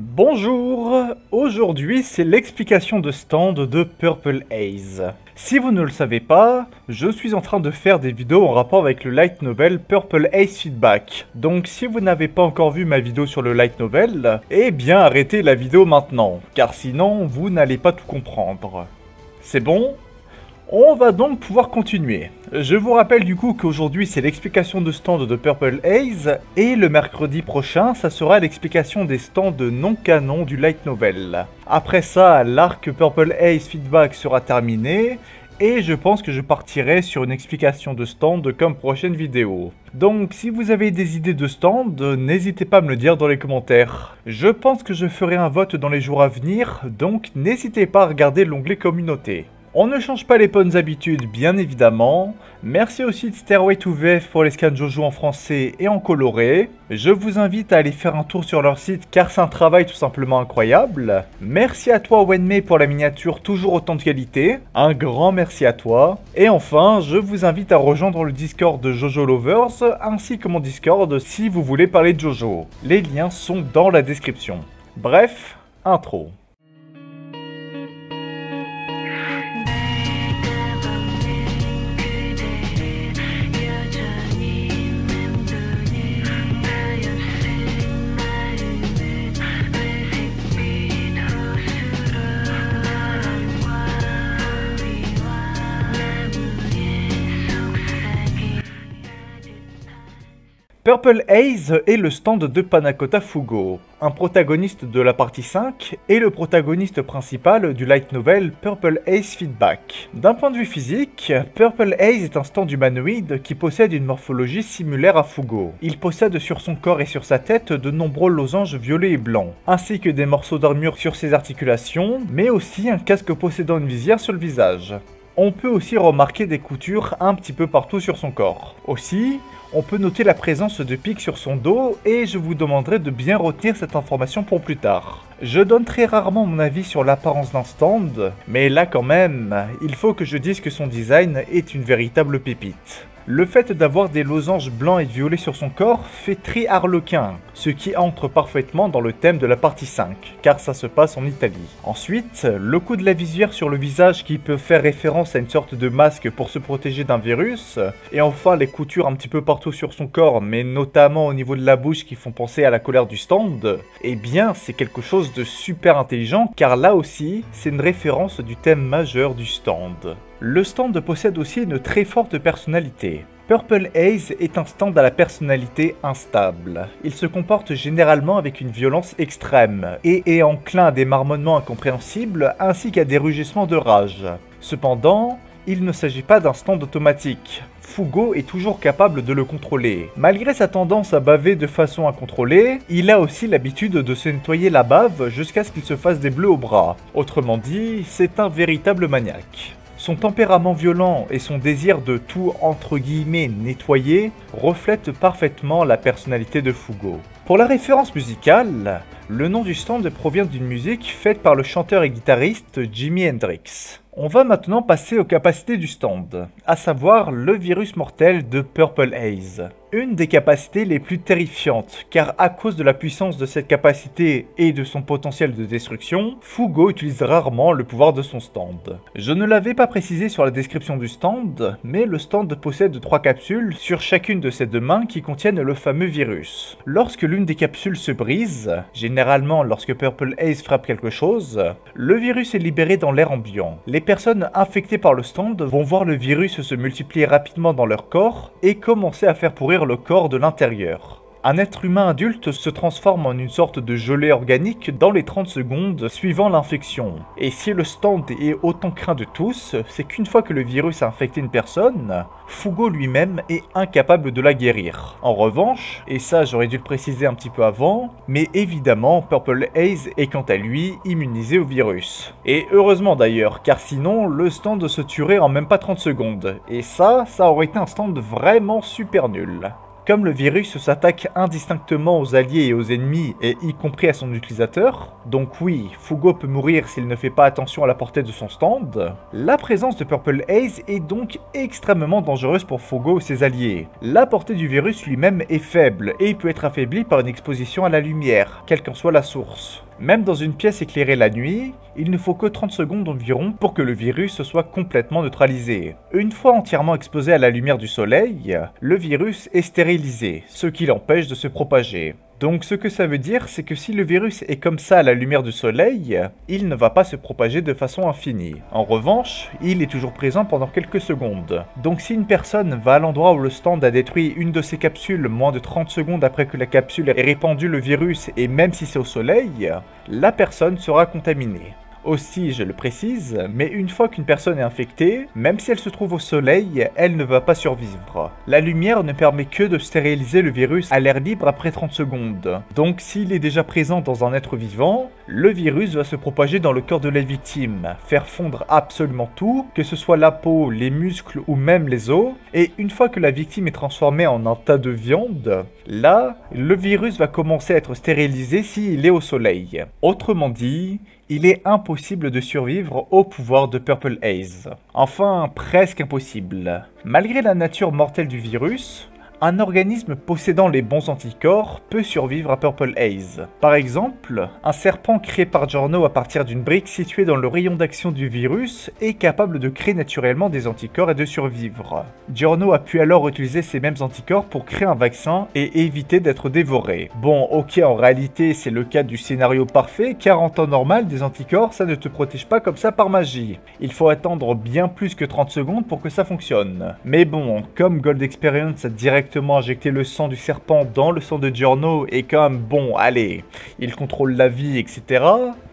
Bonjour, aujourd'hui c'est l'explication de stand de Purple Haze. Si vous ne le savez pas, je suis en train de faire des vidéos en rapport avec le light novel Purple Haze Feedback. Donc si vous n'avez pas encore vu ma vidéo sur le light novel, eh bien arrêtez la vidéo maintenant, car sinon vous n'allez pas tout comprendre. C'est bon ? On va donc pouvoir continuer. Je vous rappelle du coup qu'aujourd'hui c'est l'explication de stand de Purple Haze, et le mercredi prochain ça sera l'explication des stands non canon du light novel. Après ça, l'arc Purple Haze Feedback sera terminé, et je pense que je partirai sur une explication de stand comme prochaine vidéo. Donc si vous avez des idées de stand, n'hésitez pas à me le dire dans les commentaires. Je pense que je ferai un vote dans les jours à venir, donc n'hésitez pas à regarder l'onglet communauté. On ne change pas les bonnes habitudes, bien évidemment. Merci aussi de Stairway to VF pour les scans Jojo en français et en coloré. Je vous invite à aller faire un tour sur leur site car c'est un travail tout simplement incroyable. Merci à toi Wenmei pour la miniature toujours autant de qualité. Un grand merci à toi. Et enfin, je vous invite à rejoindre le Discord de Jojo Lovers ainsi que mon Discord si vous voulez parler de Jojo. Les liens sont dans la description. Bref, intro. Purple Haze est le stand de Panakota Fugo, un protagoniste de la partie 5 et le protagoniste principal du light novel Purple Haze Feedback. D'un point de vue physique, Purple Haze est un stand humanoïde qui possède une morphologie similaire à Fugo. Il possède sur son corps et sur sa tête de nombreux losanges violets et blancs, ainsi que des morceaux d'armure sur ses articulations, mais aussi un casque possédant une visière sur le visage. On peut aussi remarquer des coutures un petit peu partout sur son corps. Aussi, on peut noter la présence de pics sur son dos et je vous demanderai de bien retenir cette information pour plus tard. Je donne très rarement mon avis sur l'apparence d'un stand, mais là quand même, il faut que je dise que son design est une véritable pépite. Le fait d'avoir des losanges blancs et violets sur son corps fait très harlequin, ce qui entre parfaitement dans le thème de la partie 5, car ça se passe en Italie. Ensuite, le coup de la visière sur le visage qui peut faire référence à une sorte de masque pour se protéger d'un virus, et enfin les coutures un petit peu partout sur son corps, mais notamment au niveau de la bouche qui font penser à la colère du stand, eh bien c'est quelque chose de super intelligent, car là aussi, c'est une référence du thème majeur du stand. Le stand possède aussi une très forte personnalité. Purple Haze est un stand à la personnalité instable. Il se comporte généralement avec une violence extrême et est enclin à des marmonnements incompréhensibles ainsi qu'à des rugissements de rage. Cependant, il ne s'agit pas d'un stand automatique. Fugo est toujours capable de le contrôler. Malgré sa tendance à baver de façon incontrôlée, il a aussi l'habitude de se nettoyer la bave jusqu'à ce qu'il se fasse des bleus au bras. Autrement dit, c'est un véritable maniaque. Son tempérament violent et son désir de tout entre guillemets nettoyer reflètent parfaitement la personnalité de Fugo. Pour la référence musicale, le nom du stand provient d'une musique faite par le chanteur et guitariste Jimi Hendrix. On va maintenant passer aux capacités du stand, à savoir le virus mortel de Purple Haze. Une des capacités les plus terrifiantes, car à cause de la puissance de cette capacité et de son potentiel de destruction, Fugo utilise rarement le pouvoir de son stand. Je ne l'avais pas précisé sur la description du stand, mais le stand possède 3 capsules sur chacune de ses 2 mains qui contiennent le fameux virus. Lorsque l'une des capsules se brise, généralement lorsque Purple Haze frappe quelque chose, le virus est libéré dans l'air ambiant. Les personnes infectées par le stand vont voir le virus se multiplier rapidement dans leur corps et commencer à faire pourrir le corps de l'intérieur. Un être humain adulte se transforme en une sorte de gelée organique dans les 30 secondes suivant l'infection. Et si le stand est autant craint de tous, c'est qu'une fois que le virus a infecté une personne, Fugo lui-même est incapable de la guérir. En revanche, et ça j'aurais dû le préciser un petit peu avant, mais évidemment Purple Haze est quant à lui immunisé au virus. Et heureusement d'ailleurs, car sinon le stand se tuerait en même pas 30 secondes. Et ça aurait été un stand vraiment super nul. Comme le virus s'attaque indistinctement aux alliés et aux ennemis, et y compris à son utilisateur, donc oui, Fugo peut mourir s'il ne fait pas attention à la portée de son stand, la présence de Purple Haze est donc extrêmement dangereuse pour Fugo et ses alliés. La portée du virus lui-même est faible, et il peut être affaibli par une exposition à la lumière, quelle qu'en soit la source. Même dans une pièce éclairée la nuit, il ne faut que 30 secondes environ pour que le virus soit complètement neutralisé. Une fois entièrement exposé à la lumière du soleil, le virus est stérilisé, ce qui l'empêche de se propager. Donc ce que ça veut dire, c'est que si le virus est comme ça à la lumière du soleil, il ne va pas se propager de façon infinie. En revanche, il est toujours présent pendant quelques secondes. Donc si une personne va à l'endroit où le stand a détruit une de ses capsules moins de 30 secondes après que la capsule ait répandu le virus et même si c'est au soleil, la personne sera contaminée. Aussi, je le précise, mais une fois qu'une personne est infectée, même si elle se trouve au soleil, elle ne va pas survivre. La lumière ne permet que de stériliser le virus à l'air libre après 30 secondes. Donc s'il est déjà présent dans un être vivant, le virus va se propager dans le corps de la victime, faire fondre absolument tout, que ce soit la peau, les muscles ou même les os, et une fois que la victime est transformée en un tas de viande, là, le virus va commencer à être stérilisé s'il est au soleil. Autrement dit, il est impossible de survivre au pouvoir de Purple Haze. Enfin, presque impossible. Malgré la nature mortelle du virus, un organisme possédant les bons anticorps peut survivre à Purple Haze. Par exemple, un serpent créé par Giorno à partir d'une brique située dans le rayon d'action du virus est capable de créer naturellement des anticorps et de survivre. Giorno a pu alors utiliser ces mêmes anticorps pour créer un vaccin et éviter d'être dévoré. Bon, ok, en réalité c'est le cas du scénario parfait, car en temps normal, des anticorps ça ne te protège pas comme ça par magie. Il faut attendre bien plus que 30 secondes pour que ça fonctionne. Mais bon, comme Gold Experience a directement injecter le sang du serpent dans le sang de Giorno et comme bon, allez, il contrôle la vie, etc.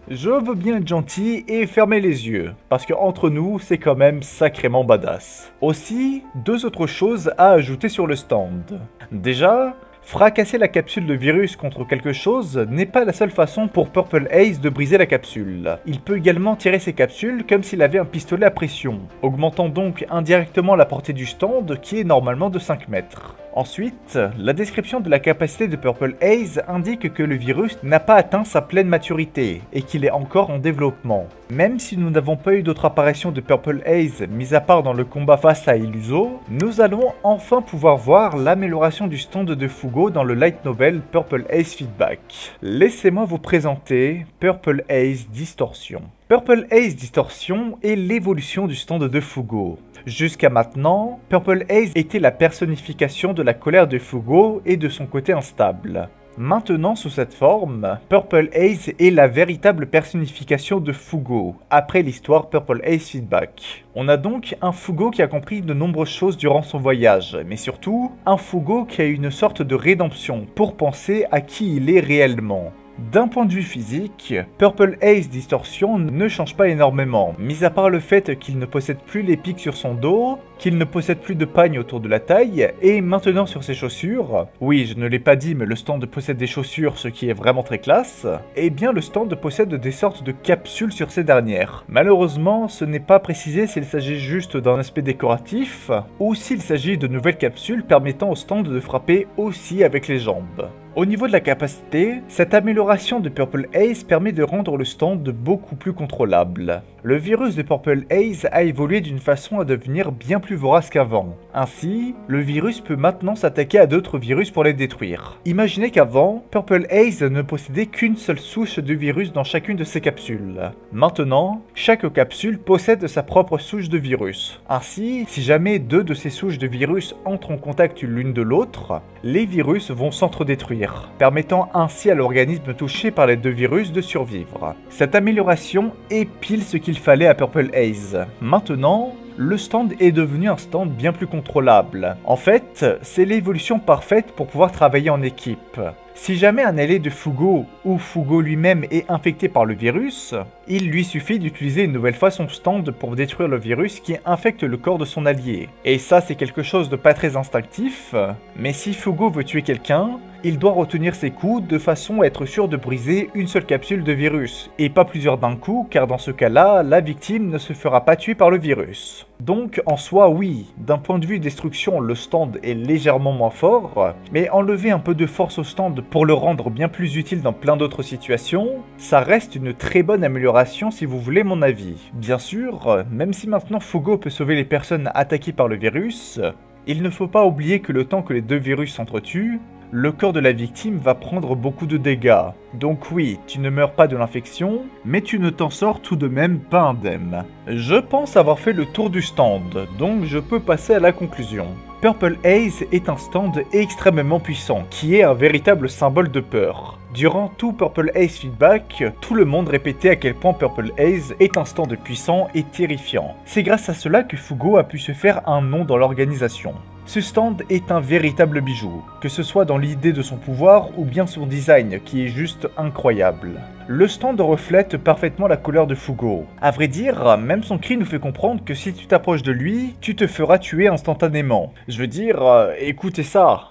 Je veux bien être gentil et fermer les yeux, parce que entre nous, c'est quand même sacrément badass. Aussi, deux autres choses à ajouter sur le stand. Déjà, fracasser la capsule de virus contre quelque chose n'est pas la seule façon pour Purple Haze de briser la capsule. Il peut également tirer ses capsules comme s'il avait un pistolet à pression, augmentant donc indirectement la portée du stand qui est normalement de 5 mètres. Ensuite, la description de la capacité de Purple Haze indique que le virus n'a pas atteint sa pleine maturité et qu'il est encore en développement. Même si nous n'avons pas eu d'autres apparitions de Purple Haze, mis à part dans le combat face à Illuso, nous allons enfin pouvoir voir l'amélioration du stand de Fugo dans le light novel Purple Haze Feedback. Laissez-moi vous présenter Purple Haze Distortion. Purple Haze Distortion est l'évolution du stand de Fugo. Jusqu'à maintenant, Purple Haze était la personnification de la colère de Fugo et de son côté instable. Maintenant, sous cette forme, Purple Haze est la véritable personnification de Fugo, après l'histoire Purple Haze Feedback. On a donc un Fugo qui a compris de nombreuses choses durant son voyage, mais surtout, un Fugo qui a une sorte de rédemption pour penser à qui il est réellement. D'un point de vue physique, Purple Haze Distortion ne change pas énormément, mis à part le fait qu'il ne possède plus les pics sur son dos, qu'il ne possède plus de pagne autour de la taille, et maintenant sur ses chaussures, oui je ne l'ai pas dit mais le stand possède des chaussures ce qui est vraiment très classe, et bien le stand possède des sortes de capsules sur ces dernières. Malheureusement ce n'est pas précisé s'il s'agit juste d'un aspect décoratif, ou s'il s'agit de nouvelles capsules permettant au stand de frapper aussi avec les jambes. Au niveau de la capacité, cette amélioration de Purple Haze permet de rendre le stand beaucoup plus contrôlable. Le virus de Purple Haze a évolué d'une façon à devenir bien plus vorace qu'avant. Ainsi, le virus peut maintenant s'attaquer à d'autres virus pour les détruire. Imaginez qu'avant, Purple Haze ne possédait qu'une seule souche de virus dans chacune de ses capsules. Maintenant, chaque capsule possède sa propre souche de virus. Ainsi, si jamais deux de ces souches de virus entrent en contact l'une de l'autre, les virus vont s'entre-détruire, permettant ainsi à l'organisme touché par les deux virus de survivre. Cette amélioration est pile ce qu'il fallait à Purple Haze. Maintenant, le stand est devenu un stand bien plus contrôlable. En fait, c'est l'évolution parfaite pour pouvoir travailler en équipe. Si jamais un allié de Fugo ou Fugo lui-même est infecté par le virus, il lui suffit d'utiliser une nouvelle fois son stand pour détruire le virus qui infecte le corps de son allié. Et ça c'est quelque chose de pas très instinctif, mais si Fugo veut tuer quelqu'un, il doit retenir ses coups de façon à être sûr de briser une seule capsule de virus, et pas plusieurs d'un coup car dans ce cas-là, la victime ne se fera pas tuer par le virus. Donc en soi oui, d'un point de vue destruction, le stand est légèrement moins fort, mais enlever un peu de force au stand pour le rendre bien plus utile dans plein d'autres situations, ça reste une très bonne amélioration si vous voulez mon avis. Bien sûr, même si maintenant Fugo peut sauver les personnes attaquées par le virus, il ne faut pas oublier que le temps que les deux virus s'entretuent, le corps de la victime va prendre beaucoup de dégâts. Donc oui, tu ne meurs pas de l'infection, mais tu ne t'en sors tout de même pas indemne. Je pense avoir fait le tour du stand, donc je peux passer à la conclusion. Purple Haze est un stand extrêmement puissant, qui est un véritable symbole de peur. Durant tout Purple Haze Feedback, tout le monde répétait à quel point Purple Haze est un stand puissant et terrifiant. C'est grâce à cela que Fugo a pu se faire un nom dans l'organisation. Ce stand est un véritable bijou, que ce soit dans l'idée de son pouvoir ou bien son design qui est juste incroyable. Le stand reflète parfaitement la couleur de Fugo. À vrai dire, même son cri nous fait comprendre que si tu t'approches de lui, tu te feras tuer instantanément. Je veux dire, écoutez ça.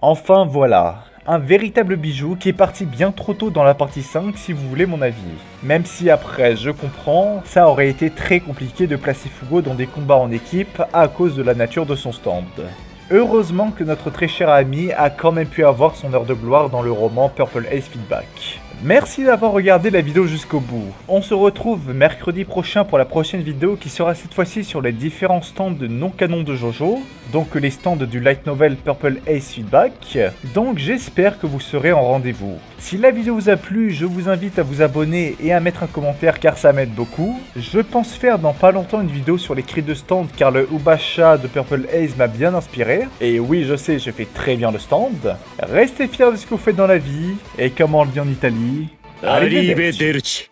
Enfin voilà, un véritable bijou qui est parti bien trop tôt dans la partie 5 si vous voulez mon avis. Même si après, je comprends, ça aurait été très compliqué de placer Fugo dans des combats en équipe à cause de la nature de son stand. Heureusement que notre très cher ami a quand même pu avoir son heure de gloire dans le roman Purple Haze Feedback. Merci d'avoir regardé la vidéo jusqu'au bout. On se retrouve mercredi prochain pour la prochaine vidéo qui sera cette fois-ci sur les différents stands de non-canon de JoJo, donc les stands du light novel Purple Haze Feedback, donc j'espère que vous serez en rendez-vous. Si la vidéo vous a plu, je vous invite à vous abonner et à mettre un commentaire car ça m'aide beaucoup. Je pense faire dans pas longtemps une vidéo sur les cris de stand car le Ubasha de Purple Haze m'a bien inspiré. Et oui, je sais, je fais très bien le stand. Restez fiers de ce que vous faites dans la vie, et comme on le dit en Italie, arrivederci.